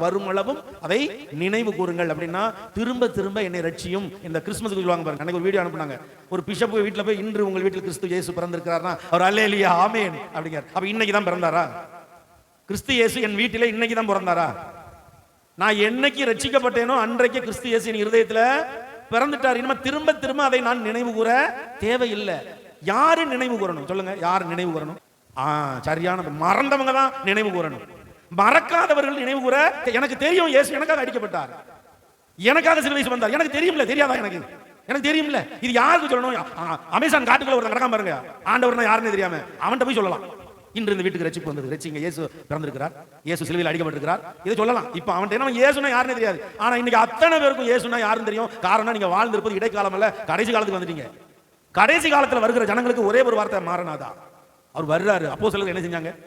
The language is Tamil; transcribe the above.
வரும் அளவும் அதை நினைவு கூறுங்கள் அப்படின்னா திரும்ப திரும்ப என்னை ரட்சியும். இந்த கிறிஸ்மஸ்க்கு சொல்லுவாங்க பாருங்க, எனக்கு ஒரு வீடியோ அனுப்புனாங்க. ஒரு பிஷப் வீட்டில் போய் இன்று உங்கள் வீட்டில் கிறிஸ்து இயேசு பிறந்திருக்கிறார்னா அவர் அல்லேலூயா ஆமென் அப்படிங்கிறார். அப்ப இன்னைக்கு தான் பிறந்தாரா? கிறிஸ்து இயேசு என் வீட்டிலே இன்னைக்கு தான் பிறந்தாரா? நான் என்னைக்கு ரட்சிக்கப்பட்டேனோ அன்றைக்கு கிறிஸ்து இயேசு என் இருதயத்தில் பிறந்துட்டார். இனிமே திரும்ப திரும்ப அதை நான் நினைவு கூற தேவையில்லை. யாரு நினைவு கூறணும் சொல்லுங்க? யார் நினைவு கூறணும்? சரியான மறந்தவங்க தான் நினைவு கூறணும். மறக்காதவர்கள் நினைவு கூற. எனக்கு தெரியும் இயேசு எனக்காக அடிக்கப்பட்டார், எனக்காக சிலுவையில் வந்தார். எனக்கு தெரியும்ல, தெரியாதா? எனக்கு தெரியும்ல. இது யாருக்கு சொல்லணும்? அமேசான் காட்டுக்குள்ள ஒருத்தன் நடக்காம பாருங்க, ஆண்டவர் யாருன்னு தெரியாம அவன்கிட்ட போய் சொல்லலாம். இன்று இந்த வீட்டுக்கு ரட்சிப்பு வந்தது, ரட்சிங்க, இயேசு பிறந்திருக்கிறார், இயேசு சிலுவையில் அடிக்கப்பட்டிருக்கிறார், இதை சொல்லலாம். இப்ப அவன்கிட்ட என்ன இயேசுனா யாருன்னு தெரியாது. ஆனா இன்னைக்கு அத்தனை பேருக்கும் இயேசுனா யாருன்னு தெரியும். காரணம் நீங்க வாழ்ந்திருப்பது இடைக்காலம் அல்ல, கடைசி காலத்துக்கு வந்துட்டீங்க. கடைசி காலத்துல வருகிற ஜனங்களுக்கு ஒரே ஒரு வார்த்தை மாறனாதா. அவர் வர்றாரு. அப்போஸ்தலர்கள் என்ன செஞ்சாங்க?